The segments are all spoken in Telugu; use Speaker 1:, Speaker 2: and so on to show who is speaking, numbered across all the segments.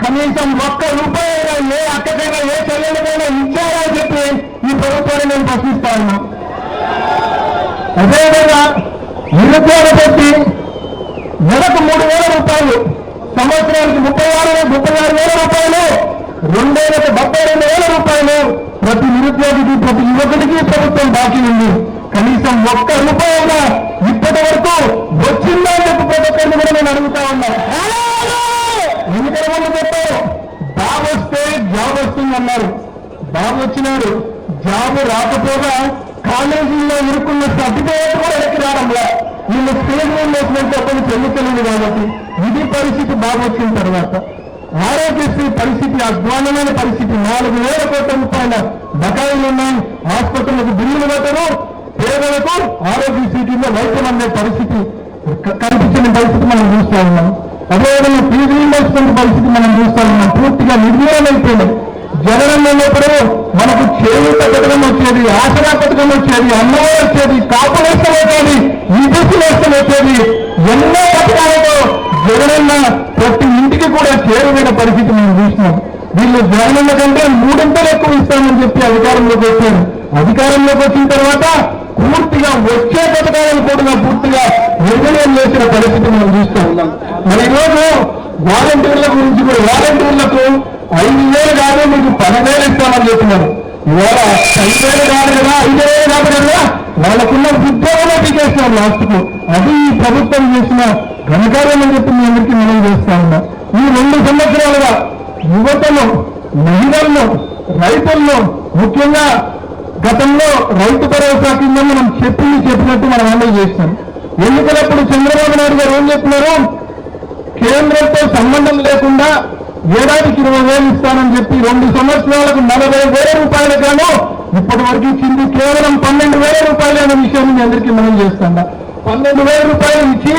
Speaker 1: కనీసం ఒక్క రూపాయైనా ఏ అక్కకైనా ఏ చెల్లెలకైనా ఇచ్చారా అని చెప్పి ఈ ప్రభుత్వాన్ని నేను ప్రశ్నిస్తా ఉన్నా. అదేవిధంగా నిరుద్యోగ పెట్టి నెలకు 3,000 రూపాయలు, సంవత్సరానికి 36,000 రూపాయలు, 72,000 రూపాయలు ప్రతి నిరుద్యోగికి ప్రతి యువకుడికి ప్రభుత్వం బాకీ ఉంది. కనీసం ఒక్క రూపాయైనా ఇప్పటి వరకు వచ్చిందా అని చెప్పి ప్రతి ఒక్కరిని కూడా నేను అడుగుతా ఉన్నా. ఎన్నికల ముందు చెప్పారు బాబు వస్తే జాబ్ వస్తుందన్నారు. బాబు వచ్చినాడు, జాబ్ రాకపోగా కాలేజీల్లో ఇరుక్కున్న సర్టిఫికేట్ కూడా ఎక్కి రావడంలా. వీళ్ళు స్టేజ్ మీద వేసినట్టు అప్పుడు చెల్లించలేదు కాబట్టి ఇది పరిస్థితి. బాబు వచ్చిన తర్వాత ఆరోగ్యశ్రీ పరిస్థితి అధ్వానమైన పరిస్థితి. 4,000 కోట్ల రూపాయల బకాయిలు ఉన్నాయి. హాస్పిటల్లకు బిల్లులు కట్టరు. పేదలకు ఆరోగ్యశ్రీ కింద వైద్యం అందే పరిస్థితి కనిపించిన పరిస్థితి మనం చూస్తా ఉన్నాం. అదేవిధంగా ఫీజు రీయింబర్స్మెంట్ పరిస్థితి మనం చూస్తా ఉన్నాం. పూర్తిగా నిర్వీర్యం అయిపోయింది. జగనన్న ఉన్నప్పుడు మనకు చేయూత పథకం వచ్చేది, ఆసరా పథకం వచ్చేది, అన్నమో వచ్చేది, కాపు నేస్తం వచ్చేది, ఈబీసీ నేస్తం వచ్చేది. ఎన్నో పథకాలతో జగనన్న ప్రతి ఇంటికి కూడా చేరువైన పరిస్థితి మనం చూసినాం. వీళ్ళు జగనన్న కంటే 3 ఎక్కువ ఇస్తామని చెప్పి అధికారంలోకి వచ్చారు. అధికారంలోకి వచ్చిన తర్వాత పూర్తిగా వచ్చే పథకాలను కూడా పూర్తిగా నిర్ణయం చేసిన పరిస్థితి మనం చూస్తూ ఉన్నాం. మరి ఈరోజు వాలంటీర్ల గురించి కూడా వాలంటీర్లకు 5,000 కాదు మీకు 10,000 ఇస్తామని చెప్తున్నారు. ఇవాళ 10,000 కాదు కదా, 5,000 కాదు కదా, వాళ్ళకున్న ఉద్యోగంలో తీసేస్తున్నారు లాస్ట్కు. అది ఈ ప్రభుత్వం చేసిన ఘనకార్యం అని చెప్పి మీ అందరికీ మనం చేస్తా ఉన్నా. ఈ 2 సంవత్సరాలుగా యువతను, మహిళలను, రైతులను, ముఖ్యంగా గతంలో రైతు భరోసా కింద మనం చెప్పినట్టు మనం అమలు చేస్తాం. ఎన్నికలప్పుడు చంద్రబాబు నాయుడు గారు ఏం చెప్తున్నారు? కేంద్రంతో సంబంధం లేకుండా ఏడాదికి 20,000 ఇస్తానని చెప్పి 2 సంవత్సరాలకు 40,000 రూపాయలు గాను ఇప్పటి వరకు ఇచ్చింది కేవలం 12,000 రూపాయలు అనే విషయాన్ని మీ అందరికీ మనం చేస్తాం. 12,000 రూపాయలు ఇచ్చి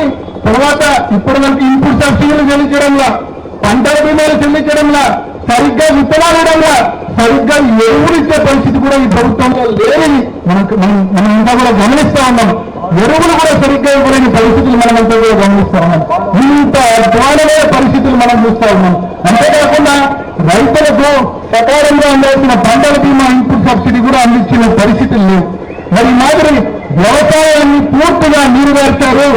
Speaker 1: తర్వాత ఇప్పటి వరకు ఇన్పుట్ సబ్సిడీలు చెల్లించడంలా, పంటల బీమాలు చెల్లించడంలా, సరిగ్గా విత్తనాలు ఇవ్వడంలా, సరిగ్గా ఎరువులు ఇచ్చే పరిస్థితి కూడా ఈ ప్రభుత్వంలో లేదని మనమంతా కూడా గమనిస్తా ఉన్నాం. ఎరువులు కూడా సరిగ్గా ఇవ్వలేని పరిస్థితులు మనమంతా కూడా గమనిస్తా ఉన్నాం. ఇంత అధ్వానమైన పరిస్థితులు మనం చూస్తా ఉన్నాం. అంతేకాకుండా రైతులకు సకాలంలో అందాల్సిన పంటల బీమా ఇన్పుట్ సబ్సిడీ కూడా అందించిన పరిస్థితులు లేవు. మరి మాదిరి వ్యవసాయాన్ని పూర్తిగా నీరుగార్చారు.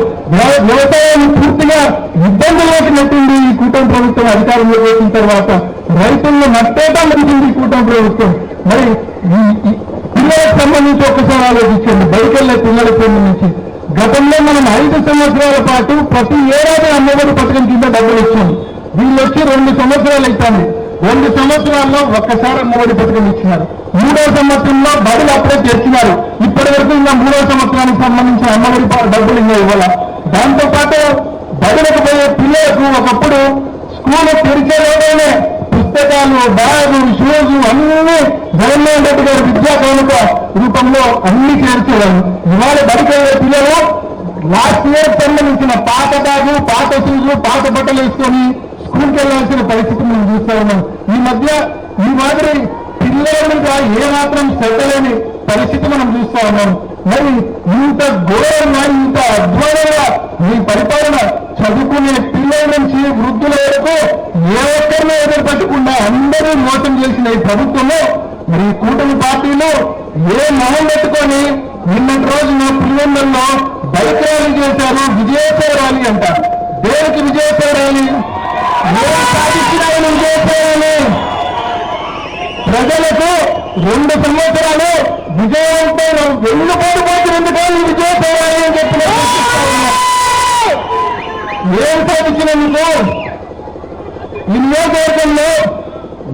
Speaker 1: వ్యవసాయాన్ని పూర్తిగా ఇబ్బందుల్లోకి నెట్టింది ఈ కూటమి ప్రభుత్వం అధికారంలోకి వచ్చిన తర్వాత. రైతులను నష్టేటా నడిచింది ఈ కూటమి ప్రభుత్వం. మరి పిల్లలకు సంబంధించి ఒక్కసారి ఆలోచించండి. బయటకెళ్లే పిల్లల సంబంధించి గతంలో మనం 5 సంవత్సరాల పాటు ప్రతి ఏడాది అమ్మఒడి పథకం కింద డబ్బులు ఇచ్చాము. వీళ్ళు వచ్చి 2 సంవత్సరాలు అవుతాము. 2 సంవత్సరాల్లో ఒక్కసారి అమ్మఒడి పథకం ఇచ్చినారు. 3వ సంవత్సరంలో బడులు అప్పుడే తెచ్చినారు. ఇప్పటి వరకు ఇంకా 3వ సంవత్సరానికి సంబంధించిన అమ్మఒడి డబ్బులు ఇంకా ఇవ్వాల. దాంతోపాటు బడులకు పోయే పిల్లలకు ఒకప్పుడు స్కూల్ తెరిచేలోనే పుస్తకాలు, బ్యాగు, షూస్ అన్ని జగన్మోహన్ రెడ్డి గారి విద్యా కానుక రూపంలో అన్ని చేర్చేవారు. ఇవాళ బడికెళ్ళే పిల్లలు లాస్ట్ ఇయర్ సంబంధించిన పాత బ్యాగు, పాత షూజు, పాత బట్టలు వేసుకొని స్కూల్కి వెళ్లాల్సిన పరిస్థితి మనం చూస్తా ఉన్నాం. ఈ మధ్య ఈ మాదిరి పిల్లల మీద ఏమాత్రం శ్రద్ధ లేని పరిస్థితి మనం చూస్తా ఉన్నాం. మరి ఇంత ఘోరంగా, ఇంత అధ్వానంగా మీ పరిపాలన చదువుకునే పిల్లల నుంచి వృద్ధుల వరకు ఏ ఒక్కరిని ఎదురుపట్టకుండా అందరూ మోసం చేసిన ఈ ప్రభుత్వంలో మరి కూటమి పార్టీలు ఏ మొహం పెట్టుకొని నిన్నటి రోజున పులివెందుల్లో బైక్ ర్యాలీ చేశారు. విజయోత్సవ ర్యాలీ అంట. దేనికి విజయోత్సవ ర్యాలీ? ఏం సాధించినాయని విజయోత్సవ ర్యాలీ? ప్రజలకు 2 సంవత్సరాలు విజయవంతం వెన్నుపోటుపోతున్నందుకే విజయోత్సవ ర్యాలీ అని చెప్పిన ఏం సాధించినందుకు ఈ నియోజకవర్గంలో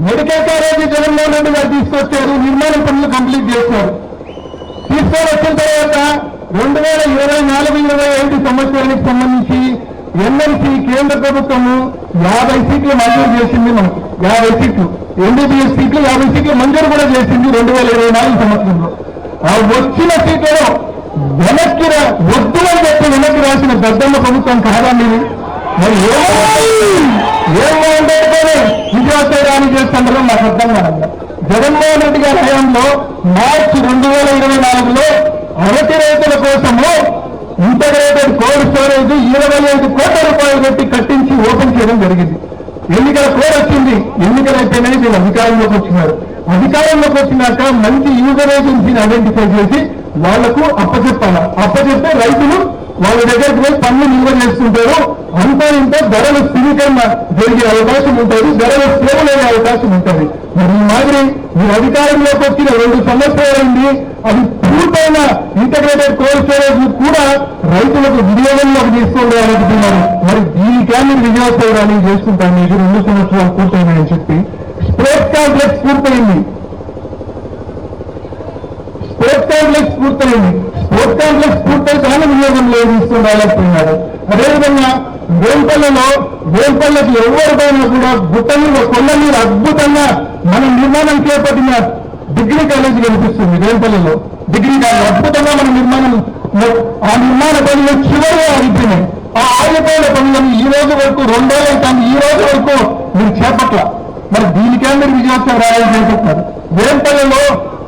Speaker 1: మెడికల్ కాలేజీ జగన్మోహన్ రెడ్డి గారు తీసుకొచ్చారు. నిర్మాణ పనులు కంప్లీట్ చేశారు. తీసుకొని వచ్చిన తర్వాత 2024-25 సంవత్సరానికి సంబంధించి ఎన్ఎంసీ కేంద్ర ప్రభుత్వము 50 సీట్లు మంజూరు చేసింది. మనకు 50 సీట్లు ఎంబీబీఎస్ సీట్లు 50 సీట్లు మంజూరు కూడా చేసింది 2024 సంవత్సరంలో. ఆ వచ్చిన సీట్లలో వెనక్కి వద్దు అని చెప్పి వెనక్కి రాసిన దద్దమ్మ ప్రభుత్వం కాదండి. మరి ఏమో ఉండేటనే విజయోత్సవ ర్యాలీ చేస్తుండడం నాకు అర్థం కాదు. జగన్మోహన్ రెడ్డి గారి హయాంలో మార్చి 2024లో అరటి రైతుల కోసము ఇంటగ్రేటెడ్ కోల్డ్ స్టోరేజ్ 25 కోట్ల రూపాయలు పెట్టి కట్టించి ఓపెన్ చేయడం జరిగింది. ఎన్నికల కోడ్ వచ్చింది, ఎన్నికలు అయిపోయినాయి, మీరు అధికారంలోకి వచ్చినారు. అధికారంలోకి వచ్చినాక మంచి యూజర్ ఏజెన్సీని ఐడెంటిఫై చేసి వాళ్లకు అప్పచెప్పాలి. అప్పచెప్తే రైతులు వాళ్ళ దగ్గరికి పోయి పన్ను నిల్వ చేసుకుంటారు. అంతా ఇంత ధరలు స్థిరీకరణ జరిగే అవకాశం ఉంటుంది, ధరలు స్టేబుల్ అయ్యే అవకాశం ఉంటుంది. మరి ఈ మాదిరి మీరు అధికారంలోకి వచ్చిన 2 సంవత్సరాలైంది, అది పూర్తయిన ఇంటగ్రేటెడ్ కోల్డ్ స్టోరేజ్ కూడా రైతులకు వినియోగంలోకి తీసుకోవాలనుకుంటున్నారు. మరి దీనికే మీరు విజయోత్సవాన్ని చేసుకుంటాను. ఇది 2 సంవత్సరాలు పూర్తయినాయని చెప్పి స్పోర్ట్స్ కాంప్లెక్స్ పూర్తయింది. స్పోర్ట్స్ కాంప్లెక్స్ పూర్తయితే వినియోగంలో తీసుకురాలేకపోయినారు. అదేవిధంగా వేంపల్లెకి ఎవరికైనా కూడా గుట్ట మీద కొండ మీద అద్భుతంగా మనం నిర్మాణం చేపట్టిన డిగ్రీ కాలేజీ కనిపిస్తుంది. వేంపల్లెలో డిగ్రీ కాలేజ్ అద్భుతంగా మన నిర్మాణం, ఆ నిర్మాణ పనులు చివరిగా ఆగిపోయినాయి. ఆ ఆగిపోయిన పనులను ఈ రోజు వరకు 2 ఏళ్ళ కానీ ఈ రోజు వరకు మీరు చేపట్ల. మరి దీనికే మీరు విజయోత్సవం రాయాలని చేపట్టారు. వేంపల్లెలో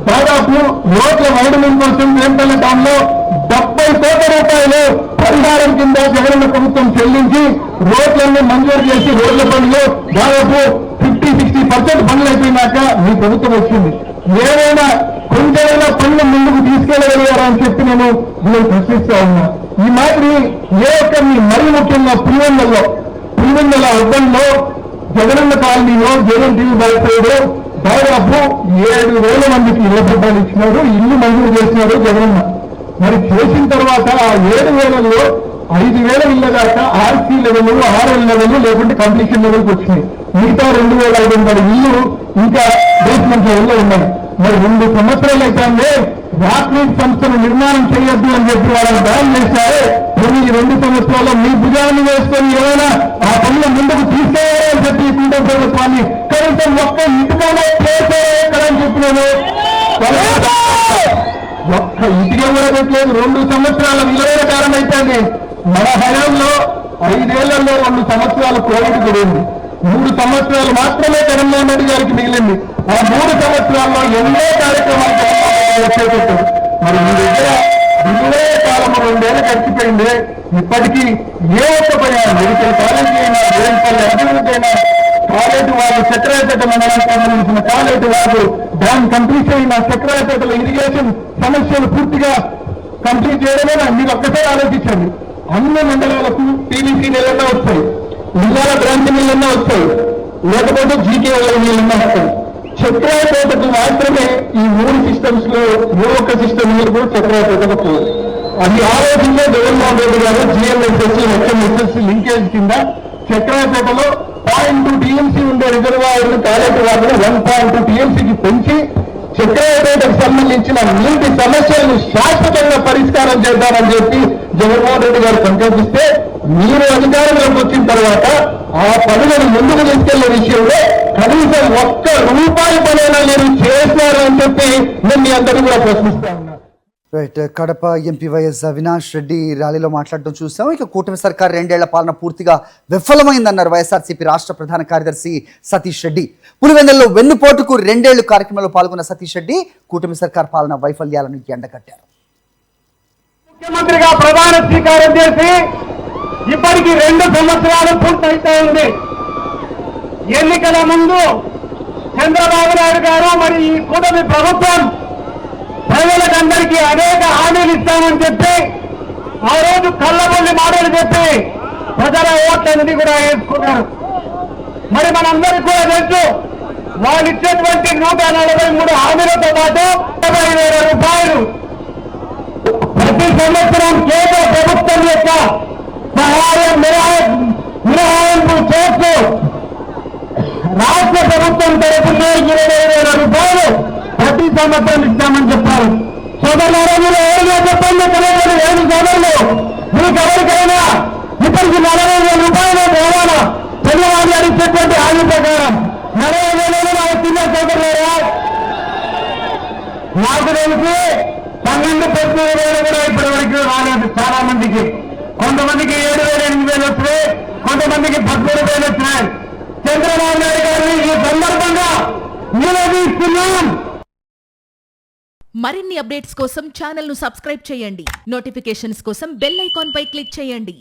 Speaker 1: దాదాపు రోడ్ల వైడనింగ్ కోసం వేంపల్లె టౌన్ లో 70 కోట్ల రూపాయలు పరిహారం కింద జగనన్న ప్రభుత్వం చెల్లించి రోడ్లన్నీ మంజూరు చేసి రోడ్ల పనులు దాదాపు 50-60% పనులు అయిపోయినాక మీ ప్రభుత్వం వచ్చింది. ఏదైనా కొంచెమైనా పనులు ముందుకు తీసుకెళ్లగలిగారా అని చెప్పి నేను ప్రశ్నిస్తా ఉన్నా. ఈ మాదిరి ఏ ఒక్కరిని మరీ ముఖ్యంగా పులివెందుల అర్థంలో జగనన్న కాలనీలో జగన్ బాగుతాడు దాదాపు 7,000 మందికి ఇళ్ల పట్టాలు ఇచ్చినారు, ఇల్లు మంజూరు చేసినారు జగనన్న. మరి చేసిన తర్వాత ఆ 7,000లో 5,000 ఇళ్ల దాకా ఆర్సీ లెవెల్, ఆర్ఎల్ లెవెల్ లేకుంటే కంప్లీషన్ లెవెల్కి వచ్చినాయి. మిగతా 2,500 ఇల్లు ఇంకా బేస్మెంట్ లెవెల్లో ఉన్నాయి. మరి 2 సంవత్సరాలు అయితే రాత్రి సంస్థను నిర్మాణం చేయొద్దు అని చెప్పి వాళ్ళని బ్యాన్ చేశారు. ఈ 2 సంవత్సరాల్లో మీ భుజాన్ని వేసుకొని ఏమైనా ఆ పనుల ముందుకు తీసుకెళ్లాలని చెప్పి కుంటే ప్రభుత్వాన్ని కనీసం ఒక్క ఇంటికైనా చేసేయాలని చెప్పినాను. ఒక్క ఇంటికి కూడా పెట్టలేదు. 2 సంవత్సరాల విలువైన కాలం అయితే మన హయాంలో 5 ఏళ్లలో 2 సంవత్సరాలు కోవిడ్ గురింది, 3 సంవత్సరాలు మాత్రమే జగన్మోహన్ రెడ్డి గారికి మిగిలింది. ఆ 3 సంవత్సరాల్లో ఎన్నో కార్యక్రమాలు చేపట్టారు. మరి మీ దగ్గర విలువే కాలం 2 ఏళ్ళు గడిచిపోయింది. ఇప్పటికీ ఏ ఒక్క పని మెడికల్ కాలేజీ అయినా, వేంపల్లి అభివృద్ధి అయినా, కాలేజీ వాళ్ళు చక్రాయపేట మండలానికి సంబంధించిన కాలేజీ వాళ్ళు డ్యామ్ కంప్లీట్ అయిన చక్రాయపేటలో ఇరిగేషన్ సమస్యలు పూర్తిగా కంప్లీట్ చేయడమేనా? మీరు ఒక్కసారి ఆలోచించండి. అన్ని మండలాలకు టీవీసీ నీళ్ళన్నా వస్తాయి, జిల్లాల బ్రాంచ్ నీళ్ళన్నా వస్తాయి, లేకపోతే జీకే నీళ్ళన్నా వస్తాయి. చక్రాయపేటకు మాత్రమే ఈ 3 సిస్టమ్స్ లో ఏ ఒక్క సిస్టమ్ నీరు కూడా చక్రాయపేటకు పోదు. అది ఆలోచించే జగన్మోహన్ రెడ్డి గారు జిఎంఎస్ఎస్సీ హెచ్ఎంఎస్ఎస్సీ లింకేజ్ కింద చక్రాయపేటలో 0.2 టీఎంసీ ఉండే రిజర్వాయర్లు కాలేజీ వాటిని 1.2 టీఎంసీకి పెంచి చక్రాయపేటకు సంబంధించిన నీటి సమస్యలను శాశ్వతంగా పరిష్కారం చేద్దామని చెప్పి జగన్మోహన్ రెడ్డి గారు సంకల్పిస్తే, మీరు అధికారంలోకి వచ్చిన తర్వాత ఆ పనులను ముందుకు తీసుకెళ్లే విషయంలో కనీసం ₹1 పనైనా మీరు చేస్తున్నారు అని చెప్పి నేను మీ అందరూ కూడా ప్రశ్నిస్తా ఉన్నా.
Speaker 2: Right. Kadapa MP YS Avinash Reddy ర్యాలీలో మాట్లాడడం చూసాం. ఇక కూటమి సర్కార్ 2 ఏళ్ల పాలన పూర్తిగా విఫలమైందన్నారు వైఎస్ఆర్సీపీ రాష్ట్ర ప్రధాన కార్యదర్శి సతీష్ రెడ్డి. పులివెందులలో వెన్నుపోటుకు 2 ఏళ్లు కార్యక్రమంలో పాల్గొన్న సతీష్ రెడ్డి కూటమి సర్కార్ పాలన వైఫల్యాలను ఎండగట్టారు.
Speaker 1: ముఖ్యమంత్రిగా ప్రధాన స్వీకారం చేసి ఇప్పటికి 2 సంవత్సరాలు పూర్తయితే ఉంది. ఎన్నికల ముందు చంద్రబాబు నాయుడు గారు మరి ఈ కూటమి ప్రభుత్వం ప్రజలకందరికీ అనేక హామీలు ఇస్తామని చెప్పి ఆ రోజు కళ్ళబొల్లి మాటలు చెప్పి ప్రజల ఓట్లన్నీ కూడా వేసుకున్నారు. మరి మనందరికీ కూడా తెలుసు, వాళ్ళు ఇచ్చేటువంటి 143 హామీలతో పాటు 50,000 రూపాయలు ప్రతి సంవత్సరం కేంద్ర ప్రభుత్వం యొక్క సహాయం మినహాయింపు చేస్తూ రాష్ట్ర ప్రభుత్వం తరఫున 20,000 రూపాయలు ప్రతి సంవత్సరం ఇస్తామని చెప్పారు. సోదరులారా, మీరు ఎవరిగా చెప్పండి, తెలియదు 7 సోదరులు మీకు ఎవరికైనా ఇప్పటికి 40,000 రూపాయలు కావాలా? చంద్రబాబు గారు ఇచ్చేటువంటి హామీ ప్రకారం 40,000 నాకు చిన్న సోదరులారా, నాకు తెలిసి 12,000-13,000 కూడా ఇప్పటి వరకు రాలేదు. చాలా మందికి, కొంతమందికి 7,000, 8,000 వచ్చినాయి, కొంతమందికి 13,000 వచ్చినాయి. చంద్రబాబు నాయుడు గారిని ఈ సందర్భంగా నిలదీస్తున్నాం.
Speaker 3: మరిన్ని అప్డేట్స్ కోసం ఛానల్ ను సబ్స్క్రైబ్ చేయండి. నోటిఫికేషన్స్ కోసం బెల్ ఐకాన్ పై క్లిక్ చేయండి.